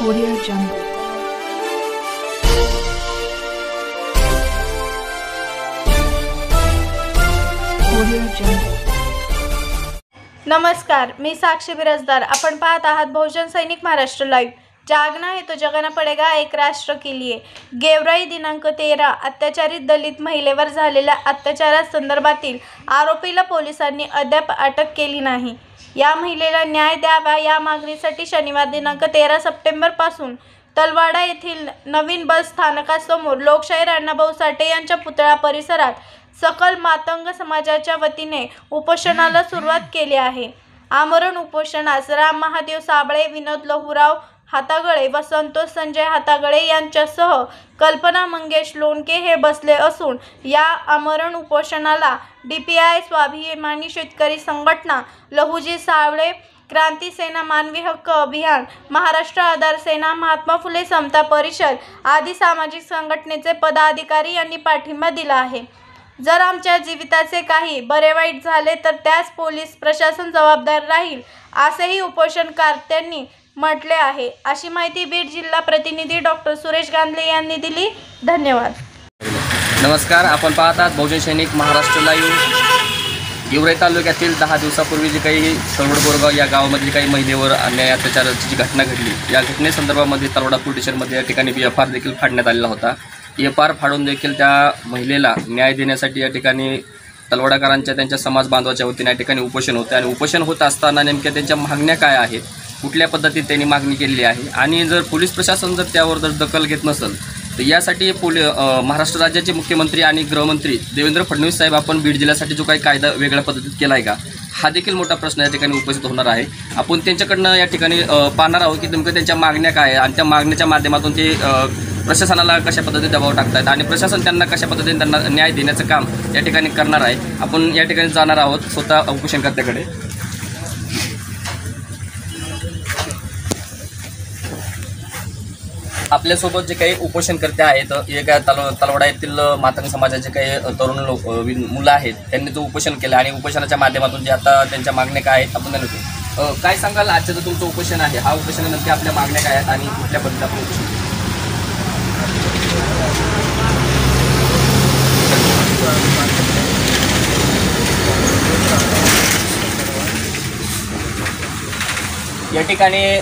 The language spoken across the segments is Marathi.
Audio Jungle. Audio Jungle. नमस्कार, मी साक्षी बिराजदार. आपण पाहत आहात बहुजन सैनिक महाराष्ट्र लाईव्ह. जागना है तो जगाना पडेगा, एक राष्ट्र के लिए. गेवराई दिनांक 13. अत्याचारित दलित महिलेवर झालेल्या अत्याचारासंदर्भातील आरोपीला पोलिसांनी अद्याप अटक केली नाही. या महिलेला न्याय द्यावा या मागणीसाठी शनिवार दिनांक 13 सप्टेंबरपासून तलवाडा येथील नवीन बस स्थानकासमोर लोकशाहीर अण्णाभाऊ साठे यांच्या पुतळा परिसरात सकल मातंग समाजाच्या वतीने उपोषणाला सुरुवात केली आहे. आमरण उपोषणास राम महादेव साबळे, विनोद लहुराव हातागळे व संतोष संजय हातागळे यांच्यासह कल्पना मंगेश लोणके हे बसले असून या आमरण उपोषणाला DPI स्वाभिमानी शेतकरी संघटना, लहुजी साबळे क्रांती सेना, मानवी हक्क अभियान, महाराष्ट्र आधार सेना, महात्मा फुले समता परिषद आदी सामाजिक संघटनेचे पदाधिकारी यांनी पाठिंबा दिला आहे. जर आमच्या जीविताचे काही बरे वाईट झाले तर त्यास पोलीस प्रशासन जबाबदार राहील असेही उपोषणकर्त्यांनी म्हटले आहे, अशी माहिती बीड जिल्हा प्रतिनिधी डॉक्टर सुरेश गांधले यांनी दिली. धन्यवाद. नमस्कार, आपण पाहत आहात बहुजन सैनिक महाराष्ट्र लाईव्ह. गेवराई तालुक्यातील 10 दिवसापूर्वी जी काही तळवड बोरगाव या गावामध्ये काही महिलेवर अन्याय अत्याचाराची जी घटना घडली, या घटनेसंदर्भामध्ये तळवडा पोलीस स्टेशनमध्ये या ठिकाणी FR देखील फाडण्यात आलेला होता. FR फाडून देखील त्या महिलेला न्याय देण्यासाठी या ठिकाणी तलवाडाकरांच्या त्यांच्या समाज बांधवाच्या वतीने या ठिकाणी उपोषण होते आणि उपोषण होत असताना नेमक्या त्यांच्या मागण्या काय आहेत, कुठल्या पद्धतीत त्यांनी मागणी केलेली आहे आणि जर पोलीस प्रशासन जर त्यावर जर दखल घेत नसेल तर यासाठी महाराष्ट्र राज्याचे मुख्यमंत्री आणि गृहमंत्री देवेंद्र फडणवीस साहेब आपण बीड जिल्ह्यासाठी जो काही कायदा वेगळ्या पद्धतीत केला आहे का, हा देखील मोठा प्रश्न या ठिकाणी उपस्थित होणार आहे. आपण त्यांच्याकडनं या ठिकाणी पाहणार आहोत की नेमकं त्यांच्या मागण्या काय आहे आणि त्या मागण्याच्या माध्यमातून ते प्रशासनाला कशा पद्धतीने दबाव टाकतात आणि प्रशासन त्यांना कशा पद्धतीने त्यांना न्याय देण्याचं काम या ठिकाणी करणार आहे. आपण या ठिकाणी जाणार आहोत स्वतः उपोषणकर्त्याकडे. आपल्यासोबत जे काही उपोषणकर्ते आहेत, एका तलवाडा येथील मातंग समाजाचे काही तरुण मुलं आहेत, त्यांनी जो उपोषण केलं आणि उपोषणाच्या माध्यमातून जे आता त्यांच्या मागण्या काय आहेत आपण जाणवतो. काय सांगाल, आजचं जो तुमचं उपोषण आहे, हा उपोषण नक्की आपल्या मागण्या काय आहेत आणि कुठल्या पद्धतीने आपण उपोषण केलं? या ठिकाणी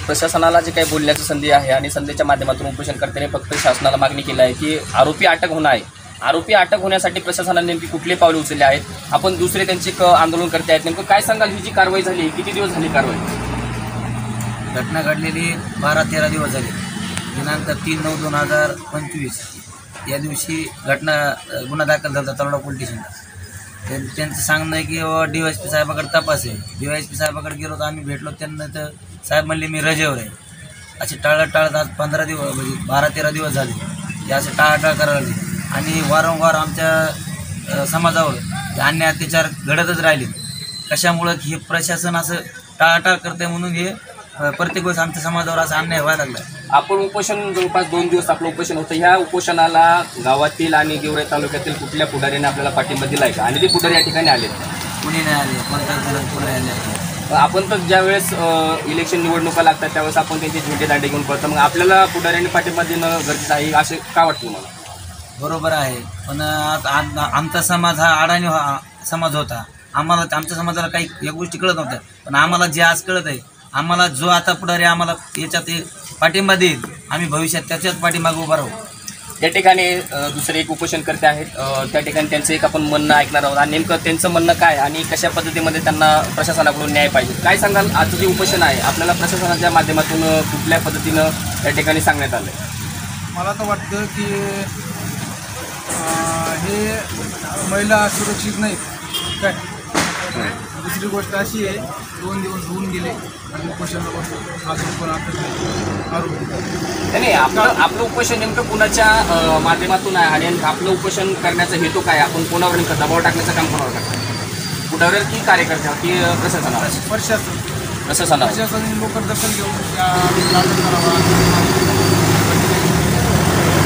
प्रशासनाला जे काही बोलण्याची संधी आहे आणि संधीच्या माध्यमातून उपोषणकर्त्याने फक्त शासनाला मागणी केली आहे की आरोपी अटक होणं आहे. आरोपी अटक होण्यासाठी प्रशासनाने नेमकी कुठली पावले उचलली आहेत, आपण दुसरे त्यांचे आंदोलन करते आहेत, नेमकं काय सांगाल? ही जी कारवाई झाली, किती दिवस झाली कारवाई? घटना घडलेली 12-13 दिवस झाले. दिनांक 3/9/2025 या दिवशी गुन्हा दाखल झाला तळवडा पोलीस स्टेशनला. त्यांचं सांगणं आहे की DYSP साहेबाकडे तपास आहे. DYSP साहेबाकडे गेलो तर आम्ही भेटलो, त्यांना तर साहेब म्हणले मी रजेवर आहे. असे टाळत आज 15 दिवस म्हणजे 12-13 दिवस झाले ते असे टाळाटाळ करायला लागले आणि वारंवार आमच्या समाजावर अन्याय अत्याचार घडतच राहिले. कशामुळं हे प्रशासन असं टाळाटाळ करते म्हणून हे प्रत्येक वेळेस आमच्या समाजावर असा अन्याय व्हायला लागला. आपण उपोषण जवळपास 2 दिवस आपलं उपोषण होतं. ह्या उपोषणाला गावातील आणि गेवराई तालुक्यातील कुठल्या पुढाऱ्याने आपल्याला पाठिंबा दिला आहे का आणि ते पुढारी या ठिकाणी आले? कुणी नाही आले, कोणत्या पुढे आले. आपण तर ज्यावेळेस इलेक्शन निवडणुका लागतात त्यावेळेस आपण त्यांचे झेंडे दांडे घेऊन पळतो, मग आपल्याला पुढाऱ्यांनी पाठिंबा देणं गरजेचं आहे असे का वाटतं मला? बरोबर आहे, पण आमचा समाज हा अडाणी समाज होता. आम्हाला आमच्या समाजाला काही या गोष्टी कळत नव्हत्या, पण आम्हाला जे आज कळत आहे, आम्हाला जो आता पुढारी आम्हाला याच्यात पाठिंबा देईल, आम्ही भविष्यात त्याच्याच पाठिंबाग उभा राहू. या ठिकाणी दुसरे एक उपोषणकर्ते आहेत, त्या ठिकाणी त्यांचं एक आपण म्हणणं ऐकणार आहोत आणि नेमकं त्यांचं म्हणणं काय आणि कशा पद्धतीमध्ये त्यांना प्रशासनाकडून न्याय पाहिजे. काय सांगाल, आजचं जे उपोषण आहे आपल्याला प्रशासनाच्या माध्यमातून कुठल्या पद्धतीनं त्या ठिकाणी सांगण्यात आलं आहे? मला तर वाटतं की हे महिला सुरक्षित नाहीत काय. दुसरी गोष्ट अशी आहे, 2 दिवस होऊन गेले आणि उपोषणाला बसलो, अजून पण नाही. आपलं उपोषण नेमकं कुणाच्या माध्यमातून आहे आणि आपलं उपोषण करण्याचा हेतू काय? आपण कोणावर नेमकं दबाव टाकण्याचं काम कोणावर करतात? कुणावर की कार्यकर्त्यावर की प्रशासनावर? प्रशासन लोक दखल घेऊन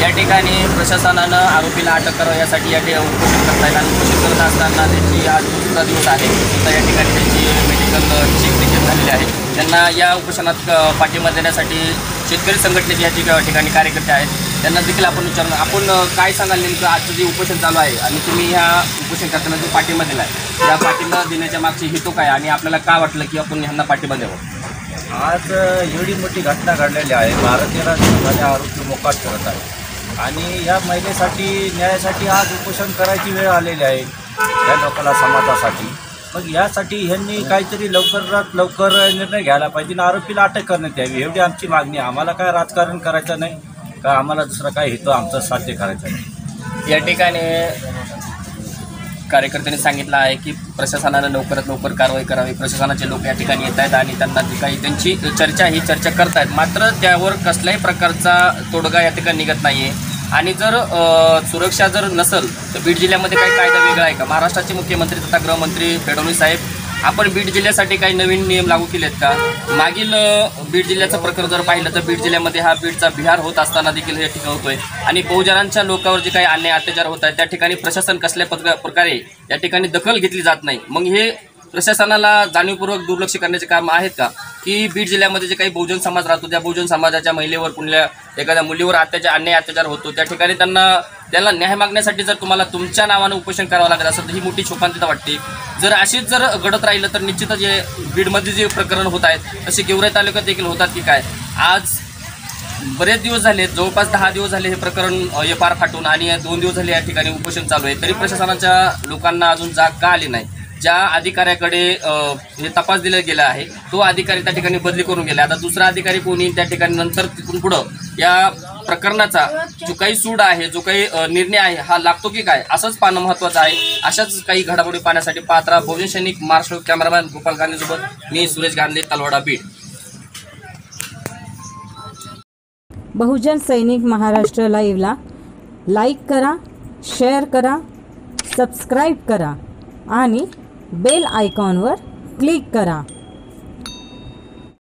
या ठिकाणी प्रशासनानं आरोपीला अटक करावं यासाठी या ठिकाणी उपोषण करतायत आणि उपोषण करत असताना त्यांची आज दुसरा दिवस आहे. सुद्धा या ठिकाणी त्यांची मेडिकल चेक देखील झालेली आहे. त्यांना या उपोषणात पाठिंबा देण्यासाठी शेतकरी संघटनेचे या ठिकाणी कार्यकर्ते आहेत. त्यांना देखील आपण विचारणार, आपण काय सांगाल नेमकं आजचं जे उपोषण चालू आहे आणि तुम्ही ह्या उपोषण करताना जो पाठिंबा दिला आहे, या पाठिंबा देण्याच्या मागची हेतू काय आणि आपल्याला काय वाटलं की आपण ह्यांना पाठिंबा द्यावं? आज एवढी मोठी घटना घडलेली आहे. 12-13 दिवसाचे आरोपी मोकाट करत आहे आणि या महिलेसाठी न्यायासाठी आज उपोषण करायची वेळ आलेली आहे या लोकांना, समाजासाठी. मग यासाठी ह्यांनी काहीतरी लवकरात लवकर निर्णय घ्यायला पाहिजे आणि आरोपीला अटक करण्यात यावी, एवढी आमची मागणी आहे. आम्हाला काय राजकारण करायचं नाही का आम्हाला दुसरा काय हेतू आमचा साध्य करायचा नाही. या ठिकाणी कार्यकर्त्यांनी सांगितलं आहे की प्रशासनानं लवकरात लवकर कारवाई करावी. प्रशासनाचे लोक या ठिकाणी येत आहेत आणि त्यांना जी काही त्यांची चर्चा करत आहेत, मात्र त्यावर कसल्याही प्रकारचा तोडगा या ठिकाणी निघत नाही आहे. आणि जर सुरक्षा जर नसेल तर बीड जिल्ह्यामध्ये काही कायदा वेगळा आहे का? महाराष्ट्राचे मुख्यमंत्री तथा गृहमंत्री फडणवीस साहेब, आपण बीड जिल्ह्यासाठी काही नवीन नियम लागू केलेत का? मागील बीड जिल्ह्याचं प्रकरण जर पाहिलं तर बीड जिल्ह्यामध्ये हा बीडचा बिहार होत असताना देखील हे ठिकाण होतोय आणि बहुजनांच्या लोकांवर जे काही अन्याय अत्याचार होत आहेत त्या ठिकाणी प्रशासन कसल्या प्रकारे या ठिकाणी दखल घेतली जात नाही. मग हे प्रशासनाला जाणीवपूर्वक दुर्लक्ष करण्याचे काम आहेत का? की बीड जिल्ह्यामध्ये जे काही बहुजन समाज राहतो त्या बहुजन समाजाच्या महिलेवर कुठल्या एखाद्या मुलीवर अन्याय अत्याचार होतो त्या ठिकाणी त्याला न्याय मागण्यासाठी जर तुम्हाला तुमच्या नावानं उपोषण करावं लागत असेल तर ही मोठी शोकांतिका वाटते. जर अशीच जर घडत राहिलं तर निश्चितच जे बीडमध्ये जे प्रकरण होत आहेत तसे गेवराई तालुक्यात देखील होतात की काय? आज बरेच दिवस झाले, जवळपास 10 दिवस झाले हे प्रकरण पार फाटून आणि 2 दिवस झाले या ठिकाणी उपोषण चालू आहे. तरी प्रशासनाच्या लोकांना अजून जाग का आली नाही? ज्या अधिकाऱ्याकडे हे तपास दिला गेला आहे तो अधिकारी त्या ठिकाणी बदली करून गेला. आता दुसरा अधिकारी कोणी त्या ठिकाणी नंतर तिथून पुढं या प्रकरणाचा जो काही सूड आहे, जो काही निर्णय आहे हा लागतो की काय, असंच पाहणं महत्त्वाचं आहे. अशाच काही घडामोडी पाहण्यासाठी पाहत राहा बहुजन सैनिक महाराष्ट्र. कॅमेरामॅन गोपाल गांधीसोबत मी सुरेश गांधे, तलवाडा, बीड. बहुजन सैनिक महाराष्ट्र लाईव्हला लाईक करा, शेअर करा, सबस्क्राईब करा आणि बेल आयकॉनवर क्लिक करा.